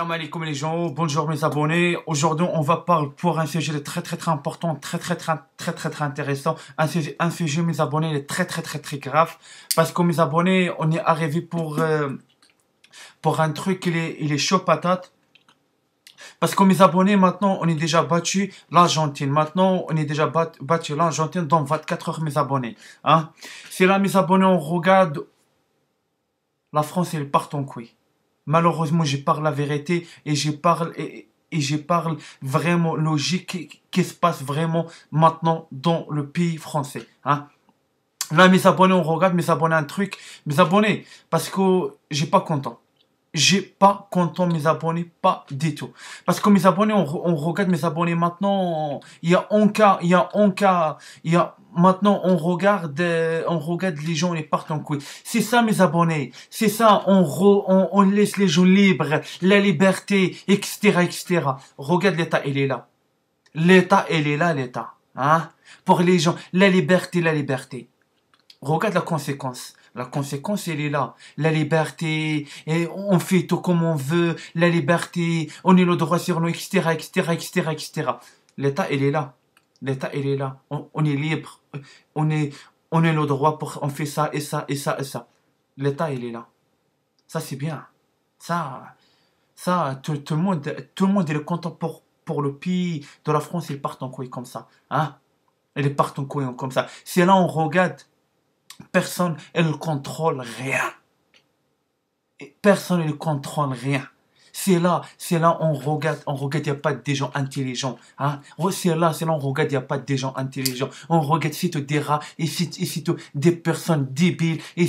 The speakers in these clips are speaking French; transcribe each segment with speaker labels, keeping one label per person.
Speaker 1: Salam alaikum les gens, bonjour mes abonnés. Aujourd'hui on va parler pour un sujet très important, très intéressant. Un sujet mes abonnés est très grave. Parce que mes abonnés, on est arrivé pour un truc, il est chaud patate. Parce que mes abonnés maintenant on est déjà battu l'Argentine. Maintenant on est déjà battu l'Argentine dans 24 heures mes abonnés. Hein? C'est là mes abonnés on regarde la France elle part en couille. Malheureusement, je parle la vérité et je parle vraiment logique qui se passe vraiment maintenant dans le pays français. Hein? Là, mes abonnés, on regarde mes abonnés un truc. Mes abonnés, parce que j'ai pas content. J'ai pas content mes abonnés, pas du tout. Parce que mes abonnés, on regarde mes abonnés maintenant. Maintenant, on regarde les gens, les partent en couille. C'est ça, mes abonnés. C'est ça, on laisse les gens libres, la liberté, etc. Regarde l'État, il est là. L'État, il est là, l'État. Hein? Pour les gens, la liberté. Regarde la conséquence. La conséquence, elle est là. La liberté, et on fait tout comme on veut. La liberté, on est le droit sur nous, etc. L'État, il est là. L'État, il est là. On est libre. On est le droit pour, on fait ça et ça. L'État, il est là. Ça, c'est bien. Ça, tout le monde est content pour le pays de la France, ils partent en couille comme ça. Hein? Ils partent en couille comme ça. C'est là, on regarde. Personne ne contrôle rien. Personne ne contrôle rien. C'est là, on regarde, il n'y a pas des gens intelligents. Hein? C'est là, on regarde, il n'y a pas des gens intelligents. On regarde, c'est des rats, et c'est des personnes débiles, et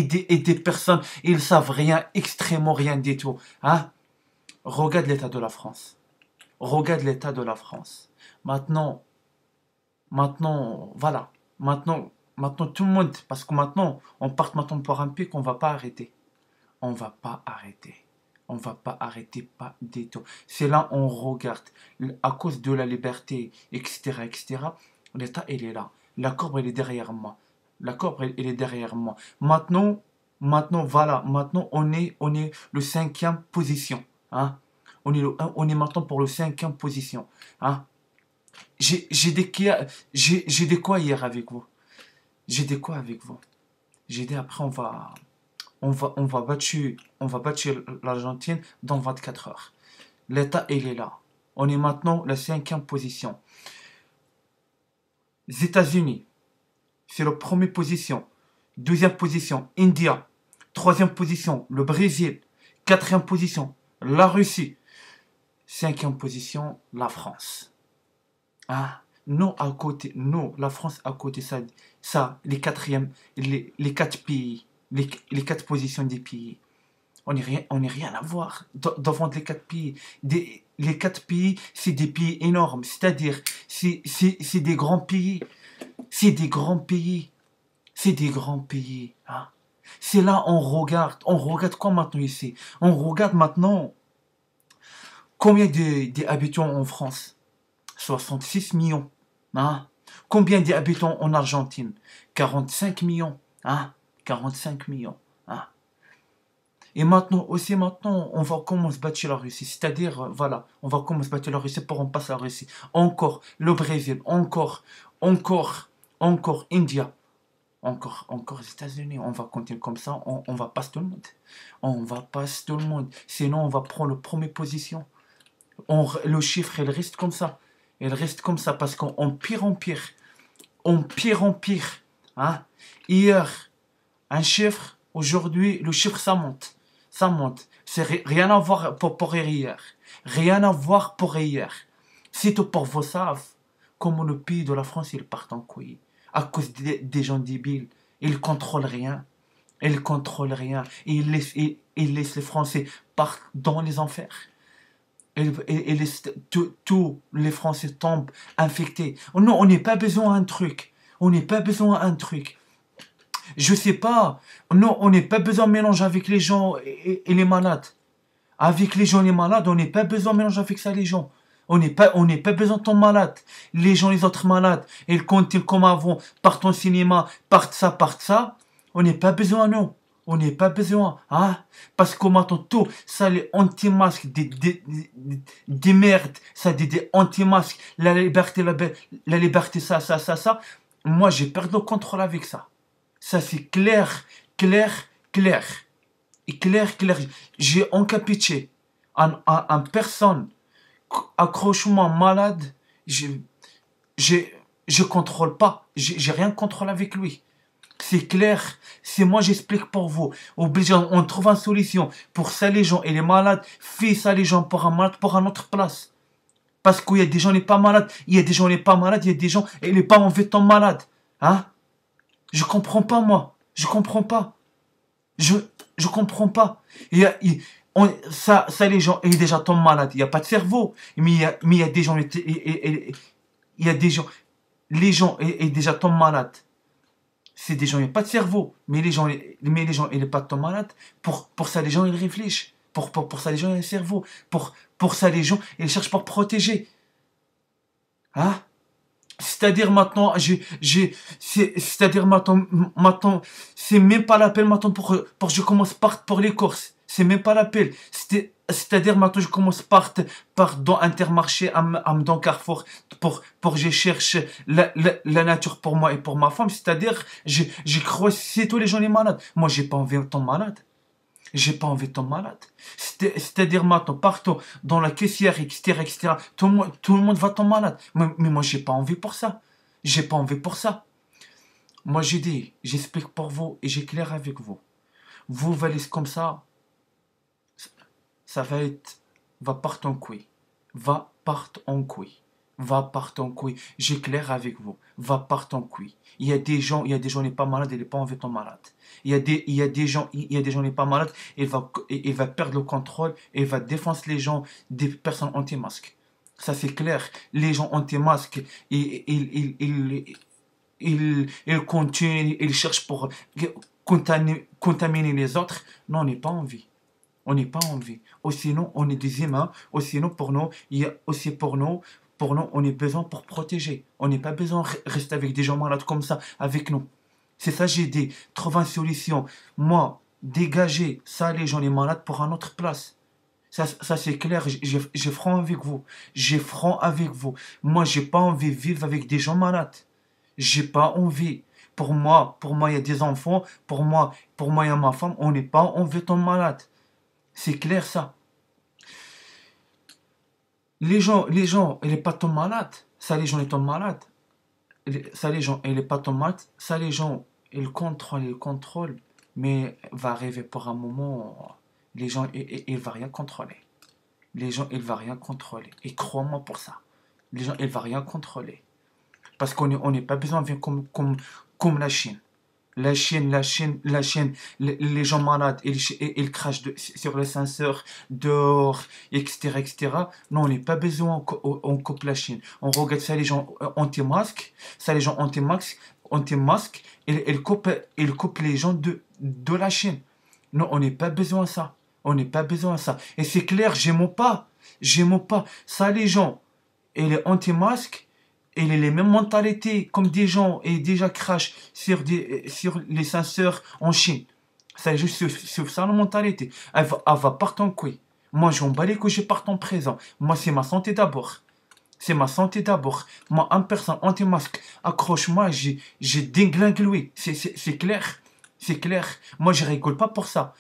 Speaker 1: des personnes, ils savent rien, extrêmement rien du tout. Hein? Regarde l'état de la France. Regarde l'état de la France. Maintenant, voilà. Maintenant, tout le monde, parce que maintenant, on part maintenant pour un pic, on ne va pas arrêter. On ne va pas arrêter, pas du tout. C'est là, on regarde, à cause de la liberté, etc. L'État, il est là. La courbe, elle est derrière moi. Elle est derrière moi. Maintenant, voilà. Maintenant, on est le 5e position. Hein? On est maintenant pour le 5e position. Hein? J'ai dit quoi hier avec vous? J'ai dit quoi avec vous? J'ai dit après on va battre l'Argentine dans 24 heures. L'État, il est là. On est maintenant la 5e position. Les États-Unis, c'est la première position. 2e position, India. 3e position, le Brésil. 4e position, la Russie. 5e position, la France. Ah. Nous, à côté, la France à côté, ça les 4e, les 4 pays, les 4 positions des pays. On n'est rien à voir devant les 4 pays. Les 4 pays, c'est des pays énormes. C'est-à-dire, c'est des grands pays. C'est des grands pays. Hein? C'est là, on regarde quoi maintenant ici? On regarde maintenant combien d'habitants en France? 66 millions. Hein? Combien d'habitants en Argentine? 45 millions. Hein? 45 millions. Hein? Et maintenant, on va commencer à battre la Russie. C'est-à-dire, voilà, on va commencer à battre la Russie pour en passer à la Russie. Encore le Brésil. Encore India. Encore les États-Unis. On va continuer comme ça. On va passer tout le monde. On va passer tout le monde. Sinon, on va prendre la première position. Le chiffre, il reste comme ça. Il reste comme ça parce qu'on pire en pire. Hein? Hier, un chiffre. Aujourd'hui, le chiffre, ça monte. C'est rien à voir pour hier. Rien à voir pour hier. C'est tout pour vous savez comment le pays de la France, il part en couille. À cause des gens débiles. Ils contrôlent rien. Ils laissent les Français partir dans les enfers. Et tous les Français tombent infectés. Non, on n'a pas besoin d'un truc. Je sais pas. Non, on n'a pas besoin de mélanger avec les gens et les malades. Avec les gens et les malades, on n'a pas besoin de mélanger avec ça les gens. On n'a pas besoin de ton malade. Les gens, les autres malades, ils continuent comme avant, partent au cinéma, partent ça. On n'a pas besoin, nous. On n'est pas besoin, hein? Parce que maintenant, tout, ça, les anti-masques, des merdes, ça, des anti-masques, la liberté, ça. Moi, j'ai perdu le contrôle avec ça. Ça, c'est clair, clair, clair. Et clair, clair. J'ai encapité en personne, accrochement malade, je contrôle pas. J'ai rien contrôle avec lui. C'est clair, c'est moi j'explique pour vous. Obligé, on trouve une solution. Pour ça les gens et les malades, fais ça les gens pour un malade, pour un autre place. Parce qu'il y a des gens qui sont pas malades, il y a des gens qui sont pas malades, il y a des gens et les pas en étant malades. Hein? Je comprends pas moi. Je comprends pas. Je comprends pas. Ça les gens et déjà tombent malades. Il n'y a pas de cerveau. Mais il y a des gens il y a des gens les gens et déjà tombent malades. C'est des gens, il n'y a pas de cerveau. Mais les gens, ils sont pas tombent malades. Pour ça, les gens, ils réfléchissent. Pour ça, les gens, ils ont un cerveau. Pour ça, les gens, ils cherchent pour protéger. Hein? C'est-à-dire maintenant, c'est-à-dire maintenant, c'est même pas l'appel maintenant pour je commence par pour les courses. C'est même pas l'appel. C'est-à-dire maintenant, je commence par dans Intermarché, dans Carrefour, pour je cherche la nature pour moi et pour ma femme. C'est-à-dire, je crois que c'est tous les gens les malades. Moi, j'ai pas envie de tomber malade. J'ai pas envie de tomber malade. C'est-à-dire maintenant, partout, dans la caissière, etc. Tout le monde va tomber malade. Mais moi, j'ai pas envie pour ça. J'ai pas envie pour ça. Moi, j'ai dit, j'explique pour vous et j'éclaire avec vous. Vous valez comme ça va être, va partir en couille. Va partir en couille. Va partir en couille. J'éclaire avec vous. Va partir en couille. Il y a des gens n'est pas malades, il n'est pas envie de tomber malade. Il y a des gens n'est pas malades, il va perdre le contrôle, il va défoncer les gens, des personnes anti-masques. Ça c'est clair. Les gens anti-masques, ils continuent, ils cherchent pour contaminer les autres. Non, on n'est pas en vie. On n'est pas en vie. Ou sinon, on est des humains. Ou sinon, pour nous, il y a aussi pour nous, on est besoin pour protéger. On n'est pas besoin de rester avec des gens malades comme ça, avec nous. C'est ça, j'ai dit. Trouver une solution. Moi, dégager ça, les gens les malades, pour une autre place. Ça c'est clair. J'ai franc avec vous. J'ai franc avec vous. Moi, j'ai pas envie de vivre avec des gens malades. J'ai pas envie. Pour moi, il y a des enfants. Pour moi, il y a ma femme. On n'est pas envie de tomber malade. C'est clair ça. Les gens, ils sont pas tombent malades. Ça, les gens, ils tombent malades. Ça, les gens, ils sont pas tombent malades. Ça, les gens, ils contrôlent. Mais va arriver pour un moment, les gens, ils vont rien contrôler. Les gens, ils vont rien contrôler. Et crois-moi pour ça. Les gens, ils vont rien contrôler. Parce qu'on n'est pas besoin de vivre comme la Chine. La Chine, les gens malades, ils crachent sur les senseurs, dehors, etc. Non, on n'est pas besoin, on coupe la Chine. On regarde ça, les gens anti-masques, ils coupent les gens de la Chine. Non, on n'est pas besoin de ça. On n'est pas besoin de ça. Et c'est clair, j'aime pas. Ça, les gens, et les anti-masques, et les mêmes mentalités comme des gens et déjà crachent sur les senseurs en Chine. C'est juste sur ça la mentalité. Elle va partir en couille. Moi, j'en bats les couilles, je pars en présent. Moi, c'est ma santé d'abord. C'est ma santé d'abord. Moi, en personne anti-masque, accroche-moi, j'ai déglingue lui. C'est clair. C'est clair. Moi, je rigole pas pour ça.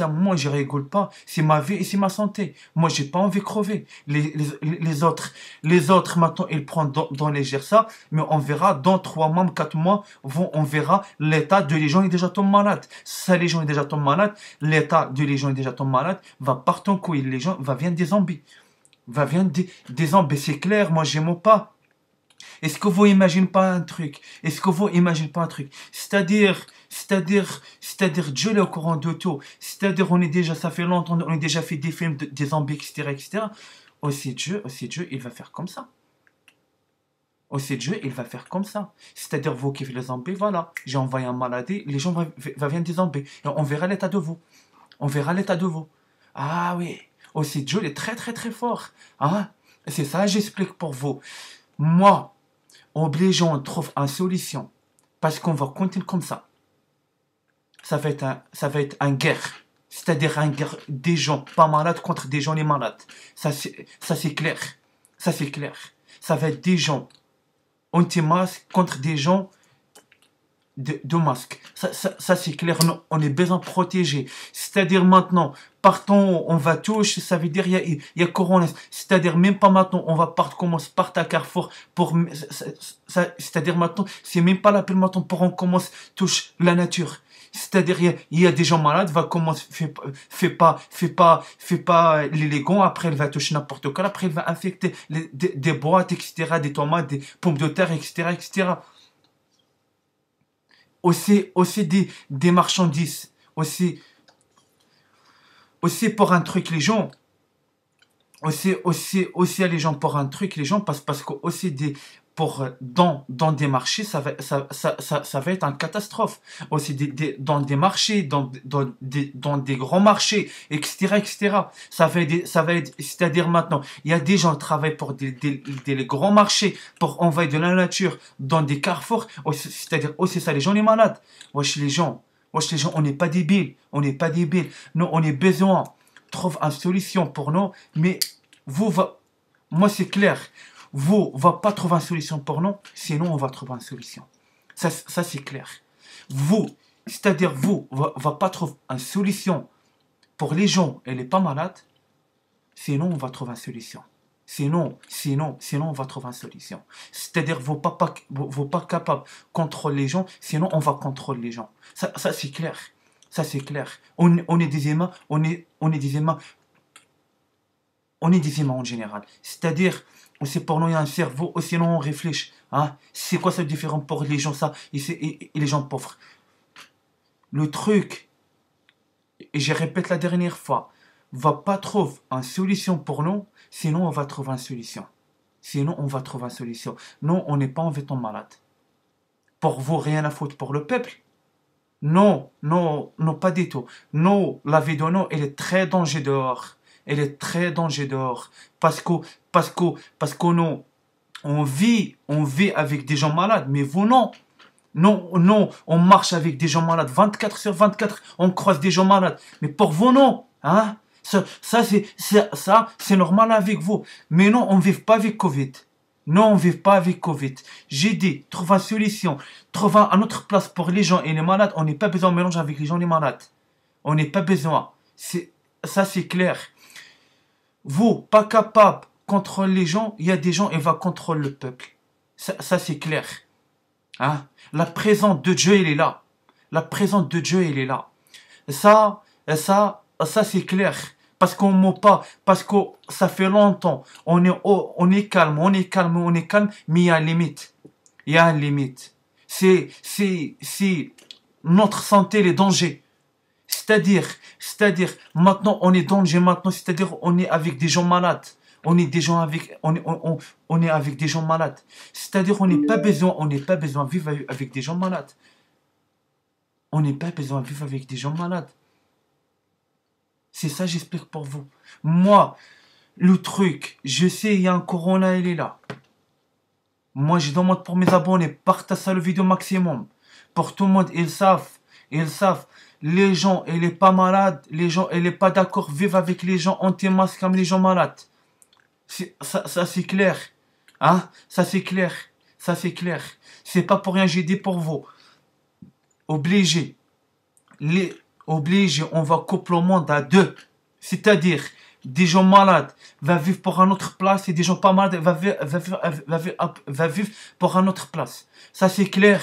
Speaker 1: Moi, je rigole pas. C'est ma vie et c'est ma santé. Moi, j'ai pas envie de crever. Les autres, maintenant, ils prennent dans les ça. Mais on verra, dans 3 mois, 4 mois, on verra l'état de les gens est déjà tombent malades. Ça, les gens est déjà tombent malades. L'état de les gens est déjà tombent malades. Va partir en couille. Les gens, va venir des zombies. Des zombies, c'est clair. Moi, j'aime pas. Est-ce que vous imaginez pas un truc? C'est-à-dire, Dieu est au courant de tout. C'est-à-dire, ça fait longtemps, on a déjà fait des films des zombies, etc. Aussi Dieu, il va faire comme ça. Aussi Dieu, il va faire comme ça. C'est-à-dire, vous qui faites les zombies, voilà. J'ai envoyé un maladie, les gens vont venir des zombies. Et on verra l'état de vous. Ah oui. Aussi Dieu, il est très, très, très fort. Hein? C'est ça, j'explique pour vous. Moi, obligeons, on trouve une solution. Parce qu'on va continuer comme ça. ça va être un guerre. C'est-à-dire un guerre des gens pas malades contre des gens les malades. Ça c'est clair. Ça c'est clair. Ça va être des gens anti-masques contre des gens de masques. Ça c'est clair. On est besoin de protéger. C'est-à-dire maintenant, partons, on va toucher, ça veut dire il y a corona. C'est-à-dire même pas maintenant, on va commencer par ta Carrefour pour c'est-à-dire maintenant, c'est même pas la peine maintenant pour on commence touche la nature. C'est-à-dire il y a des gens malades, va commencer fais pas l'élégant, après elle va toucher n'importe quoi, après elle va infecter des boîtes, etc., des tomates, des pommes de terre, etc., etc. Aussi des marchandises, aussi pour un truc les gens, aussi les gens pour un truc les gens parce que aussi pour dans des marchés ça va être une catastrophe aussi dans des marchés dans des grands marchés, etc., ça va être c'est-à-dire maintenant il y a des gens qui travaillent pour des grands marchés pour envoyer de la nature dans des carrefours, c'est-à-dire aussi ça les gens les malades. Wesh les gens, on n'est pas débiles, nous on est besoin trouve une solution pour nous, mais moi c'est clair, vous va pas trouver une solution pour nous, sinon on va trouver une solution. Ça c'est clair. C'est-à-dire va pas trouver une solution pour les gens et les pas malades, sinon on va trouver une solution. Sinon, on va trouver une solution. C'est-à-dire, vous pas capable de contrôler les gens, sinon on va contrôler les gens. Ça c'est clair. Ça c'est clair. On est des humains, on est des humains en général. C'est-à-dire, c'est pour nous il y a un cerveau, sinon on réfléchit. Hein? C'est quoi ça différent pour les gens ça et les gens pauvres? Le truc, et je répète la dernière fois, va pas trouver une solution pour nous, sinon on va trouver une solution. Non, on n'est pas en étant malade. Pour vous, rien à foutre pour le peuple. Non, pas du tout. Non, la vie de nous, elle est très dangereuse dehors. Parce que nous, on vit avec des gens malades, mais vous non. Non, on marche avec des gens malades 24/24, on croise des gens malades. Mais pour vous non, hein? Ça c'est normal avec vous. Mais non, on ne vit pas avec Covid. Non, on ne vit pas avec Covid. J'ai dit, trouve une solution. Trouve une autre place pour les gens et les malades. On n'est pas besoin de mélanger avec les gens et les malades. On n'est pas besoin. Ça, c'est clair. Vous, pas capable de contrôler les gens, il y a des gens et va contrôler le peuple. Ça c'est clair. Hein? La présence de Dieu, elle est là. La présence de Dieu, elle est là. Ça c'est clair. Parce qu'on ne ment pas, parce que ça fait longtemps, on est calme, mais il y a une limite. C'est notre santé, les dangers. C'est-à-dire, maintenant on est danger, maintenant, c'est-à-dire on est avec des gens malades. On est avec des gens malades. C'est-à-dire on n'est pas besoin de vivre avec des gens malades. On n'est pas besoin de vivre avec des gens malades. C'est ça, j'explique pour vous. Moi, le truc, je sais, il y a un corona, il est là. Moi, je demande pour mes abonnés, partagez le vidéo maximum. Pour tout le monde, ils savent. Les gens, ils sont pas malades. Les gens, ils sont pas d'accord, vivre avec les gens anti-masques comme les gens malades. Ça c'est clair. Hein? Ça c'est clair. C'est pas pour rien, j'ai dit pour vous. Obligé, on va couper le monde à deux. C'est-à-dire, des gens malades vont vivre pour une autre place et des gens pas malades vont vivre pour une autre place. Ça c'est clair.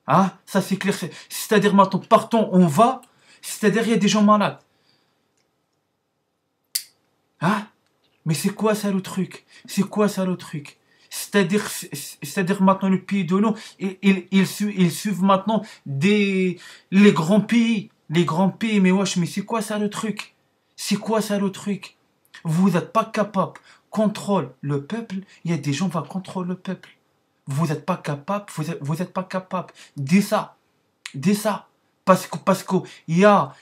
Speaker 1: Hein? Ça c'est clair. C'est-à-dire maintenant, partons, on va. C'est-à-dire, il y a des gens malades. Hein? Mais c'est quoi ça le truc? C'est-à-dire maintenant le pays de nous, ils suivent maintenant les grands pays. Mais wesh, mais c'est quoi ça le truc? Vous n'êtes pas capable. Contrôle le peuple, il y a des gens qui vont contrôler le peuple. Vous n'êtes pas capable, vous êtes pas capable. Dis ça. Parce que il y a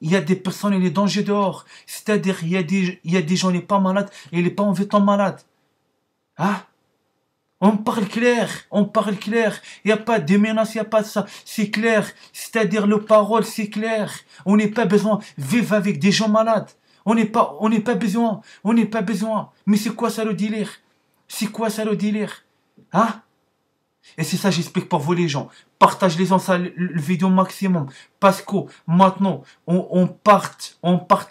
Speaker 1: des personnes et des dangers dehors. C'est-à-dire, il y a des gens, ils sont pas malades et ils sont pas en étant malades. Hein? On parle clair, on parle clair. Il n'y a pas de menaces, il n'y a pas de ça. C'est clair. C'est-à-dire le parole, c'est clair. On n'est pas besoin de vivre avec des gens malades. On n'est pas besoin. On n'est pas besoin. Mais c'est quoi ça le délire? C'est quoi ça le délire? Hein? Et c'est ça, j'explique pour vous les gens. Partagez-les en ça le vidéo maximum. Parce que maintenant, on part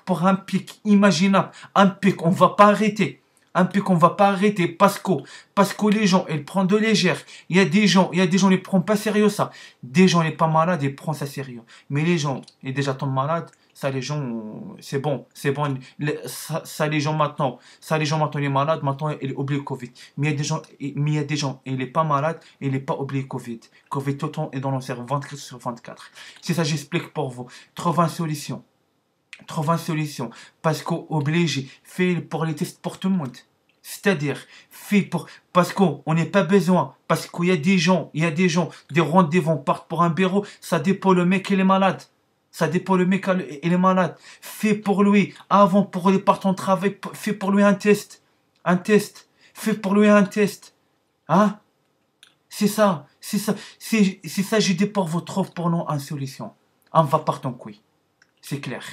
Speaker 1: pour un pic imaginable. Un pic, on va pas arrêter. Un pic, on va pas arrêter parce que les gens, ils prennent de légère. Il y a des gens, ils prennent pas sérieux ça. Des gens, ils sont pas malades, ils prennent ça sérieux. Mais les gens, ils déjà tombent malades. Ça, les gens, c'est bon. Ça, les gens maintenant, ils sont malades, maintenant, ils oublient le Covid. Mais il y a des gens, il est pas malade, il est pas oublié Covid. Covid, tout le temps est dans le cerveau 24/24. C'est ça, j'explique pour vous. Trouve une solution. Trouve une solution. Parce qu'obligé, fait pour les tests pour tout le monde. C'est-à-dire, parce qu'on n'est pas besoin, parce qu'il y a des gens, des rendez-vous partent pour un bureau, ça dépend le mec, il est malade. Ça dépend le mec, il est malade. Fais pour lui, avant pour les partir en travail, fais pour lui un test. Un test. Fais pour lui un test. Hein? C'est ça, j'ai dit pour vous, trouve pour nous une solution. On va partir en couille. C'est clair.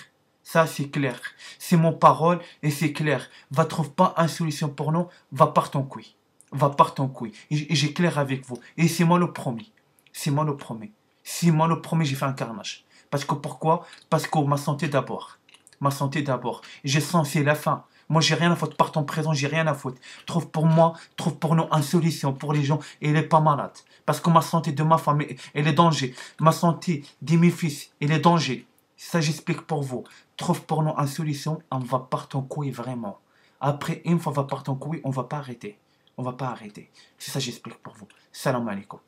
Speaker 1: Ça, c'est clair. C'est mon parole et c'est clair. Va trouve pas une solution pour nous, va partir en couille. Va partir en couille. Et j'ai clair avec vous. Et c'est moi le premier. C'est moi le premier. C'est moi le premier, j'ai fait un carnage. Parce que pourquoi? Parce que ma santé d'abord. Ma santé d'abord. J'ai senti la fin. Moi, j'ai rien à foutre. Par ton présent, j'ai rien à foutre. Trouve pour nous une solution pour les gens et il n'est pas malade. Parce que ma santé de ma femme, elle est danger. Ma santé de mes fils, elle est danger. Ça, j'explique pour vous. Trouve pour nous une solution, on va partir en couille vraiment. Après, une fois on va partir en couille, on va pas arrêter. On va pas arrêter. C'est ça, j'explique pour vous. Salam alaikum.